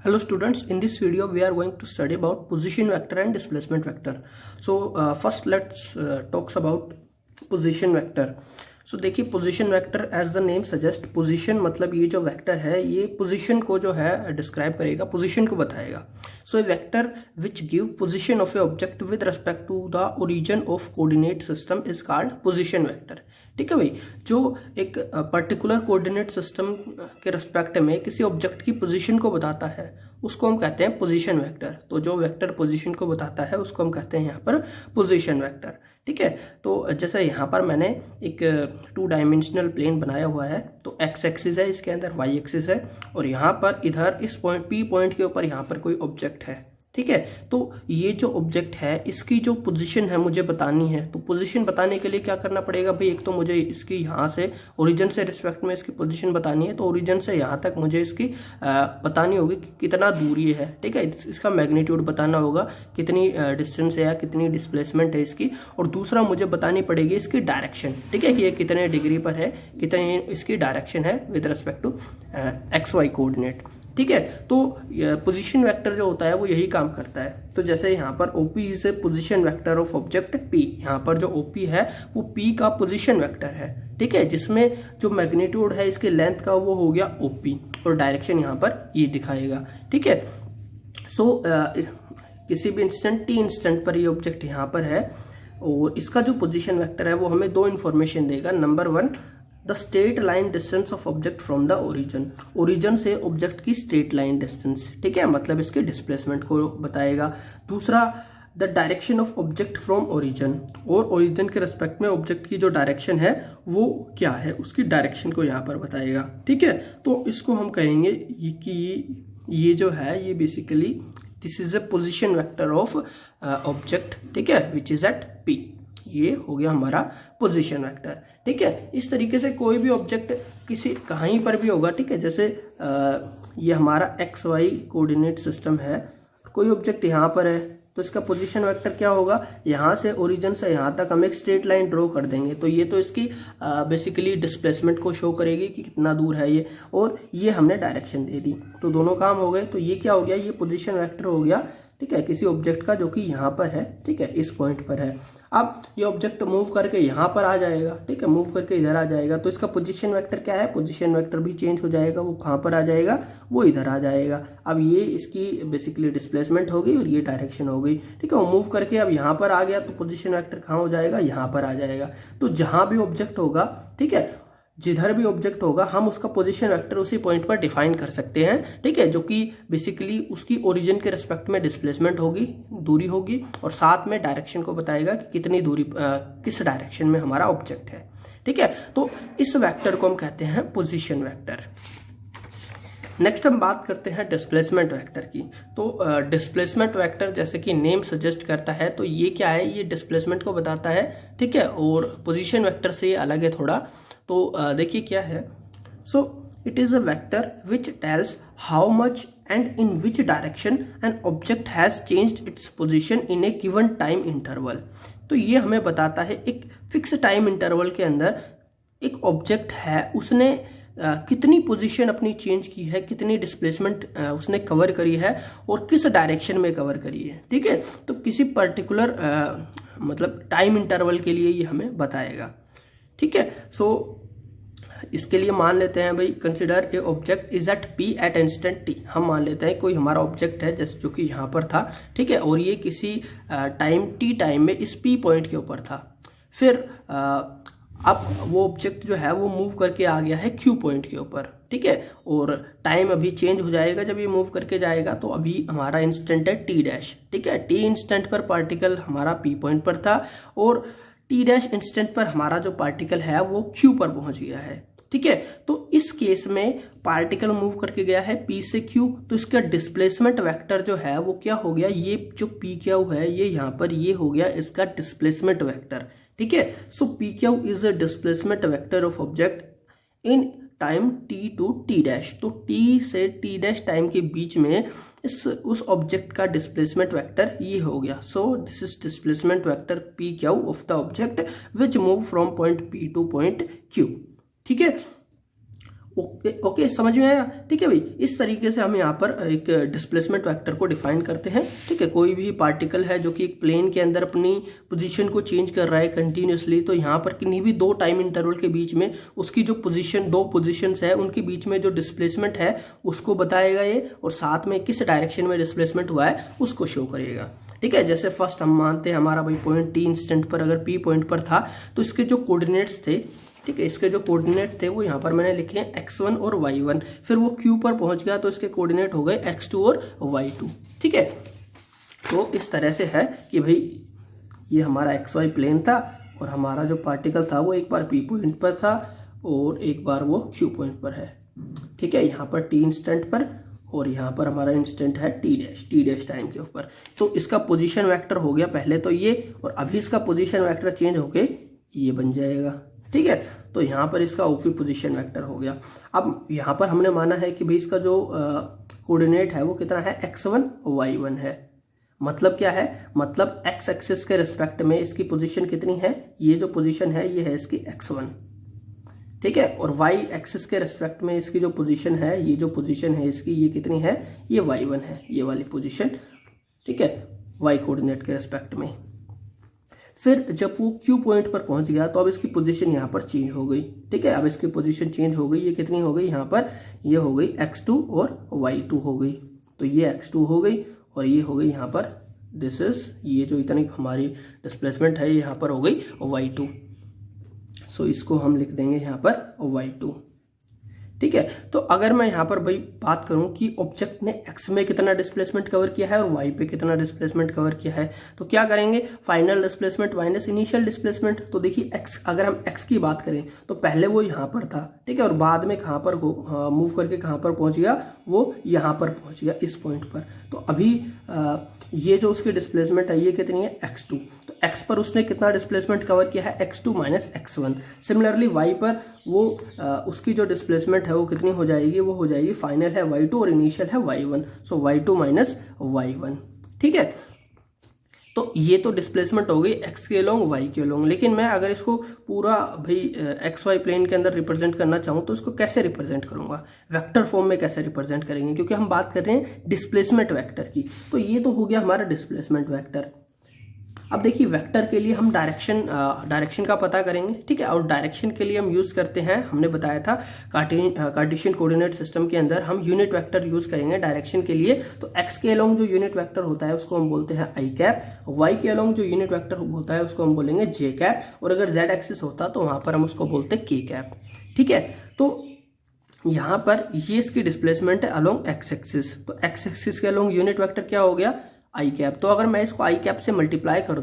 Hello students, in this video we are going to study about position vector and displacement vector. So first let's talks about position vector. So देखिए position vector as the name suggest, position मतलब ये जो vector है ये position को जो है describe करेगा, पोजीशन को बताएगा. So a vector which give position of a object with respect to the origin of coordinate system is called position vector. ठीक है भाई, जो एक पर्टिकुलर कोऑर्डिनेट सिस्टम के रिस्पेक्ट में किसी ऑब्जेक्ट की पोजीशन को बताता है उसको हम कहते हैं पोजीशन वेक्टर. तो जो वेक्टर पोजीशन को बताता है उसको हम कहते हैं यहाँ पर पोजीशन वेक्टर. ठीक है, तो जैसे यहाँ पर मैंने एक 2 डायमेंशनल प्लेन बनाया हुआ है, तो एक्स एक्सिस है, इसके अंदर वाई एक्सिस है, और यहाँ पर इधर इस पॉइंट पी पॉइंट के ऊपर यहाँ पर कोई ऑब्जेक्ट है. ठीक है, तो ये जो ऑब्जेक्ट है इसकी जो पोजीशन है मुझे बतानी है. तो पोजीशन बताने के लिए क्या करना पड़ेगा भाई, एक तो मुझे इसकी यहाँ से ओरिजिन से रिस्पेक्ट में इसकी पोजीशन बतानी है, तो ओरिजिन से यहाँ तक मुझे इसकी बतानी होगी कि कितना दूरी है. ठीक है, इसका मैग्नीट्यूड बताना होगा, कितनी डिस्टेंस है या कितनी डिस्प्लेसमेंट है इसकी, और दूसरा मुझे बतानी पड़ेगी इसकी डायरेक्शन. ठीक है, कि ये कितने डिग्री पर है, कितनी इसकी डायरेक्शन है with respect to X Y coordinate. ठीक है, तो पोजीशन वेक्टर जो होता है वो यही काम करता है. तो जैसे यहाँ पर OP is a position vector of object P, यहाँ पर जो OP है वो P का पोजीशन वेक्टर है. ठीक है, जिसमें जो मैग्नीट्यूड है इसके लेंथ का वो हो गया OP, और डायरेक्शन यहाँ पर ये दिखाएगा. ठीक है, सो किसी भी इंस्टेंट T इंस्टेंट पर ये ऑब्जेक्ट यहाँ पर है, और इसका जो पोजीशन वेक्टर है वो हमें 2 इंफॉर्मेशन देगा. Number 1, the straight line distance of object from the origin, origin से ऑब्जेक्ट की स्ट्रेट लाइन डिस्टेंस. ठीक है, मतलब इसके डिस्प्लेसमेंट को बताएगा. दूसरा, the direction of object from origin, और ओरिजिन के रेस्पेक्ट में ऑब्जेक्ट की जो डायरेक्शन है वो क्या है, उसकी डायरेक्शन को यहाँ पर बताएगा. ठीक है, तो इसको हम कहेंगे कि ये जो है ये basically this is a position vector of object. ठीक है, विच इज एट P. ये हो गया हमारा पोजीशन वेक्टर. ठीक है, इस तरीके से कोई भी ऑब्जेक्ट किसी कहीं पर भी होगा. ठीक है, जैसे ये हमारा एक्स वाई कोऑर्डिनेट सिस्टम है, कोई ऑब्जेक्ट यहाँ पर है तो इसका पोजीशन वेक्टर क्या होगा, यहाँ से ओरिजिन से यहाँ तक हम एक स्ट्रेट लाइन ड्रॉ कर देंगे, तो ये तो इसकी बेसिकली डिस्प्लेसमेंट को शो करेगी कि कितना दूर है ये, और ये हमने डायरेक्शन दे दी, तो दोनों काम हो गए. तो ये क्या हो गया, ये पोजीशन वेक्टर हो गया. ठीक है, किसी ऑब्जेक्ट का जो कि यहाँ पर है. ठीक है, इस पॉइंट पर है. अब ये ऑब्जेक्ट मूव करके यहाँ पर आ जाएगा. ठीक है, मूव करके इधर आ जाएगा, तो इसका पोजीशन वेक्टर क्या है, पोजीशन वेक्टर भी चेंज हो जाएगा, वो कहाँ पर आ जाएगा, वो इधर आ जाएगा. अब ये इसकी बेसिकली डिस्प्लेसमेंट होगी और ये डायरेक्शन हो गई. ठीक है, वो मूव करके अब यहाँ पर आ गया, तो पोजीशन वेक्टर कहाँ हो जाएगा, यहाँ पर आ जाएगा. तो जहां भी ऑब्जेक्ट होगा, ठीक है, जिधर भी ऑब्जेक्ट होगा हम उसका पोजीशन वेक्टर उसी पॉइंट पर डिफाइन कर सकते हैं. ठीक है, जो कि बेसिकली उसकी ओरिजिन के रिस्पेक्ट में डिस्प्लेसमेंट होगी, दूरी होगी, और साथ में डायरेक्शन को बताएगा कि कितनी दूरी किस डायरेक्शन में हमारा ऑब्जेक्ट है. ठीक है, तो इस वेक्टर को हम कहते हैं पोजीशन वेक्टर. नेक्स्ट हम बात करते हैं डिस्प्लेसमेंट वेक्टर की. तो डिस्प्लेसमेंट वेक्टर जैसे कि नेम सजेस्ट करता है, तो ये क्या है, ये डिस्प्लेसमेंट को बताता है. ठीक है, और पोजीशन वेक्टर से ये अलग है थोड़ा. तो देखिए क्या है, so it is a vector which tells how much and in which direction an object has changed its position in A given time interval. तो ये हमें बताता है एक फिक्स टाइम इंटरवल के अंदर एक ऑब्जेक्ट है, उसने कितनी पोजीशन अपनी चेंज की है, कितनी डिस्प्लेसमेंट उसने कवर करी है, और किस डायरेक्शन में कवर करी है. ठीक है, तो किसी पर्टिकुलर मतलब टाइम इंटरवल के लिए ये हमें बताएगा. ठीक है, सो इसके लिए मान लेते हैं भाई, consider a object is at P at instant T. हम मान लेते हैं कोई हमारा ऑब्जेक्ट है जैसे जो कि यहाँ पर था. ठीक है, और ये किसी टाइम T टाइम में इस P पॉइंट के ऊपर था. फिर अब वो ऑब्जेक्ट जो है वो मूव करके आ गया है Q पॉइंट के ऊपर. ठीक है, और टाइम अभी चेंज हो जाएगा जब ये मूव करके जाएगा, तो अभी हमारा इंस्टेंट है T डैश. ठीक है, T इंस्टेंट पर पार्टिकल हमारा P पॉइंट पर था, और T डैश इंस्टेंट पर हमारा जो पार्टिकल है वो Q पर पहुंच गया है. ठीक है, तो इस केस में पार्टिकल मूव करके गया है P से Q, तो इसका डिस्प्लेसमेंट वेक्टर जो है वो क्या हो गया, ये जो PQ है ये यहाँ पर ये हो गया इसका डिस्प्लेसमेंट वेक्टर. ठीक है, so PQ is a displacement vector of object in time T to T dash. तो T से T डैश टाइम के बीच में उस ऑब्जेक्ट का डिस्प्लेसमेंट वेक्टर ये हो गया. So this is displacement vector PQ of the object which move from point P two point Q. ठीक है, ओके समझ में आया? ठीक है भाई, इस तरीके से हम यहाँ पर एक डिस्प्लेसमेंट वेक्टर को डिफाइन करते हैं। ठीक है, कोई भी पार्टिकल है जो कि एक प्लेन के अंदर अपनी पोजीशन को चेंज कर रहा है कंटिन्यूसली, तो यहाँ पर किन्हीं भी दो टाइम इंटरवल के बीच में उसकी जो पोजीशन, दो पोजीशंस है उनके बीच में जो डिस्प्लेसमेंट है उसको बताएगा ये, और साथ में किस डायरेक्शन में डिस्प्लेसमेंट हुआ है उसको शो करेगा। ठीक है, जैसे फर्स्ट हम मानते हैं हमारा भाई पॉइंट टी इंस्टेंट पर अगर पी पॉइंट पर था, तो इसके जो कोऑर्डिनेट्स थे, ठीक है, इसके जो कोऑर्डिनेट थे वो यहाँ पर मैंने लिखे हैं x1 और y1। फिर वो q पर पहुंच गया तो इसके कोऑर्डिनेट हो गए x2 और y2। ठीक है, तो इस तरह से है कि भाई ये हमारा xy प्लेन था और हमारा जो पार्टिकल था वो एक बार p पॉइंट पर था और एक बार वो q पॉइंट पर है। ठीक है, यहाँ पर t इंस्टेंट पर और यहाँ पर हमारा इंस्टेंट है टी डैश टाइम के ऊपर। तो इसका पोजीशन वेक्टर हो गया पहले तो ये, और अभी इसका पोजीशन वेक्टर चेंज होके ये बन जाएगा। ठीक है, तो यहाँ पर इसका ओपी पोजीशन वेक्टर हो गया। अब यहाँ पर हमने माना है कि भाई इसका जो कोऑर्डिनेट है वो कितना है, x1 y1 है। मतलब क्या है, मतलब x एक्सिस के रिस्पेक्ट में इसकी पोजीशन कितनी है, ये जो पोजीशन है ये है इसकी x1। ठीक है, और y एक्सिस के रिस्पेक्ट में इसकी जो पोजीशन है, ये जो पोजीशन है इसकी ये कितनी है, ये y1 है, ये वाली पोजीशन। ठीक है, y कोऑर्डिनेट के रिस्पेक्ट में। फिर जब वो Q पॉइंट पर पहुंच गया तो अब इसकी पोजीशन यहाँ पर चेंज हो गई। ठीक है, अब इसकी पोजीशन चेंज हो गई, ये कितनी हो गई यहाँ पर, ये हो गई x2 और y2 हो गई। तो ये x2 हो गई और ये हो गई यहाँ पर, दिस इज, ये जो इतनी हमारी डिस्प्लेसमेंट है यहाँ पर हो गई y2। सो इसको हम लिख देंगे यहाँ पर y2। ठीक है, तो अगर मैं यहाँ पर भाई बात करूं कि ऑब्जेक्ट ने x में कितना डिस्प्लेसमेंट कवर किया है और y पे कितना डिस्प्लेसमेंट कवर किया है, तो क्या करेंगे, final displacement minus initial displacement. तो देखिए x, अगर हम x की बात करें तो पहले वो यहाँ पर था, ठीक है, और बाद में कहाँ पर मूव करके कहाँ पर पहुंच गया, वो यहाँ पर पहुंच गया इस पॉइंट पर। तो अभी ये जो उसकी डिस्प्लेसमेंट है ये कितनी है, x2। तो x पर उसने कितना डिस्प्लेसमेंट कवर किया है, x2 minus x1। Similarly y पर वो उसकी जो डिस्प्लेसमेंट है वो कितनी हो जाएगी, वो हो जाएगी, फाइनल है y2 और इनिशियल है y1, सो y2 माइनस y1। ठीक है, तो ये तो डिस्प्लेसमेंट हो गई x के अलोंग y के अलोंग। लेकिन मैं अगर इसको पूरा भाई एक्स वाई प्लेन के अंदर रिप्रेजेंट करना चाहूँ तो इसको कैसे रिप्रेजेंट करूंगा, वेक्टर फॉर्म में कैसे रिप्रेजेंट करेंगे, क्योंकि हम बात कर रहे हैं डिस्प्लेसमेंट वेक्टर की। तो ये तो हो गया हमारा डिस्प्लेसमेंट वेक्टर। अब देखिए वेक्टर के लिए हम डायरेक्शन का पता करेंगे। ठीक है, और डायरेक्शन के लिए हम यूज करते हैं, हमने बताया था कार्टेशियन कोऑर्डिनेट सिस्टम के अंदर हम यूनिट वेक्टर यूज करेंगे डायरेक्शन के लिए। तो एक्स के अलोंग जो यूनिट वेक्टर होता है उसको हम बोलते हैं आई कैप, वाई के अलोंग जो यूनिट वेक्टर होता है उसको हम बोलेंगे जे कैप, और अगर जेड एक्सिस होता तो वहां पर हम उसको बोलते के कैप। ठीक है, तो यहां पर ये इसकी डिस्प्लेसमेंट है अलोंग एक्स एक्सिस। तो एक्स एक्सिस के अलोंग यूनिट वेक्टर क्या हो गया, आई कैप। तो अगर मैं इसको आई कैप से मल्टीप्लाई कर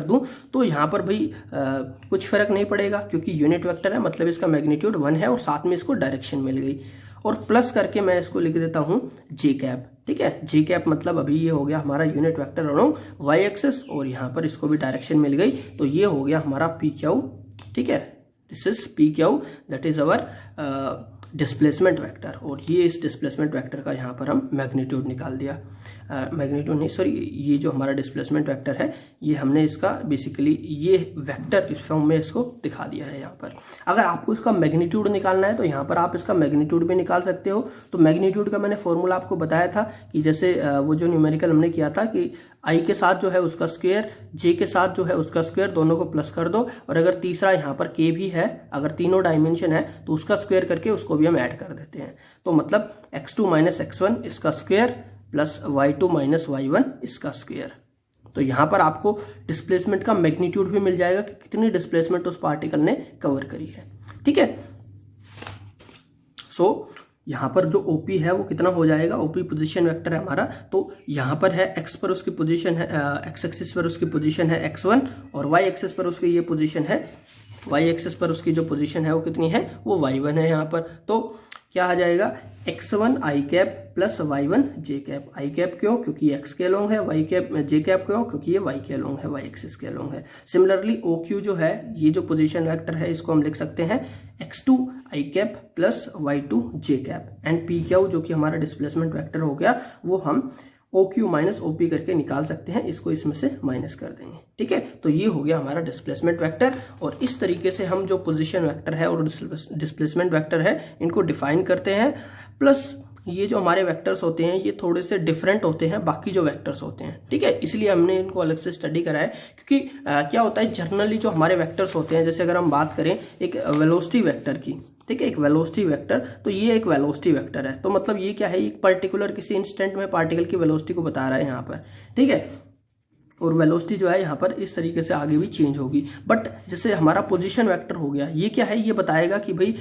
दूं, तो यहाँ पर भाई कुछ फर्क नहीं पड़ेगा, क्योंकि यूनिट वेक्टर है, मतलब इसका मैग्नीट्यूड 1 है और साथ में इसको डायरेक्शन मिल गई। और प्लस करके मैं इसको लिख देता हूं जे कैप। ठीक है, जे कैप मतलब अभी ये हो गया हमारा unit vector along Y axis, और यहाँ पर इसको भी डायरेक्शन मिल गई, तो ये हो गया हमारा पी क्यू। ठीक है, this is P Q, that is our displacement vector. और ये इस डिस्प्लेसमेंट वेक्टर का यहाँ पर हम मैग्नीट्यूड निकाल दिया, मैग्नीट्यूड नहीं सॉरी, ये जो हमारा डिस्प्लेसमेंट वेक्टर है ये हमने इसका बेसिकली ये वेक्टर इस फॉर्म में इसको दिखा दिया है यहाँ पर। अगर आपको इसका मैग्नीट्यूड निकालना है तो यहाँ पर आप इसका मैग्नीट्यूड भी निकाल सकते हो। तो मैग्नीट्यूड का मैंने फॉर्मूला आपको बताया था कि जैसे वो जो न्यूमेरिकल हमने किया था कि आई के साथ जो है उसका स्क्वायर, जे के साथ जो है उसका स्क्वायर, दोनों को प्लस कर दो, और अगर तीसरा यहाँ पर के भी है, अगर तीनों डायमेंशन है तो उसका स्क्वायर करके उसको भी हम ऐड कर देते हैं। तो मतलब x2 माइनस x1 इसका square plus y2 minus y1 इसका स्क्वायर। तो यहां पर आपको डिस्प्लेसमेंट का मैग्नीट्यूड भी मिल जाएगा कि कितनी डिस्प्लेसमेंट उस पार्टिकल ने कवर करी है। ठीक है, सो यहां पर जो OP है वो कितना हो जाएगा, OP पोजीशन वेक्टर है हमारा। तो यहां पर है x पर उसकी पोजीशन है, x एक्सिस पर उसकी पोजीशन है x1, और y एक्सिस पर उसकी ये पोजीशन है, y एक्सिस पर उसकी जो पोजीशन है वो कितनी है, वो y1 है यहाँ पर। तो क्या आ जाएगा, x1 आई कैप प्लस y1 जे कैप। आई कैप क्यों, क्योंकि x के अलोंग है, y कैप जे कैप क्यों, क्योंकि ये y के अलोंग है, y एक्सिस के अलोंग है। सिमिलरली OQ जो है, ये जो पोजीशन वेक्टर है इसको हम लिख सकते हैं x2 I cap plus y2 J cap, and PQ जो कि हमारा डिस्प्लेसमेंट वेक्टर हो गया वो हम O Q minus O P करके निकाल सकते हैं, इसको इसमें से माइनस कर देंगे। ठीक है, तो ये हो गया हमारा डिस्प्लेसमेंट वेक्टर। और इस तरीके से हम जो पोजीशन वेक्टर है और डिस्प्लेसमेंट वेक्टर है इनको डिफाइन करते हैं। प्लस ये जो हमारे वेक्टर्स होते हैं ये थोड़े से डिफरेंट होते हैं बाकी जो वेक्टर्स होते हैं। ठीक है, इसलिए हमने इनको अलग से स्टडी करा है, क्योंकि क्या होता है जनरली जो हमारे वेक्टर्स होते हैं, जैसे अगर हम बात करें एक वेलोसिटी वेक्टर की, ठीक है, एक वेलोसिटी वेक्टर, तो ये एक वेलोसिटी वेक्टर है, तो मतलब ये क्या है, एक पर्टिकुलर किसी इंस्टेंट में पार्टिकल की वेलोसिटी को बता रहा है यहाँ पर। ठीक है, और वेलोसिटी जो है यहाँ पर इस तरीके से आगे भी चेंज होगी। बट जैसे हमारा पोजीशन वेक्टर हो गया, ये क्या है, ये बताएगा कि भाई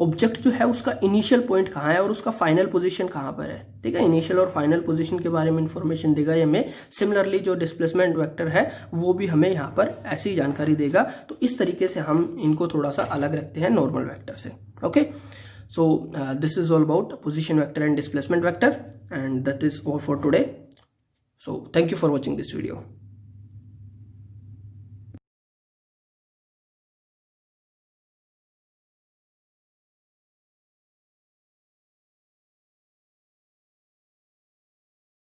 ऑब्जेक्ट जो है उसका इनिशियल पॉइंट कहाँ है और उसका फाइनल पोजीशन कहाँ पर है। ठीक है, इनिशियल और फाइनल पोजीशन के बारे में इंफॉर्मेशन देगा ये हमें। सिमिलरली जो डिस्प्लेसमेंट वेक्टर है वो भी हमें यहाँ पर ऐसी जानकारी देगा। तो इस तरीके से हम इनको थोड़ा सा अलग रखते हैं नॉर्मल वेक्टर से। Okay, so this is all about position vector and displacement vector, and that is all for today. So thank you for watching this video.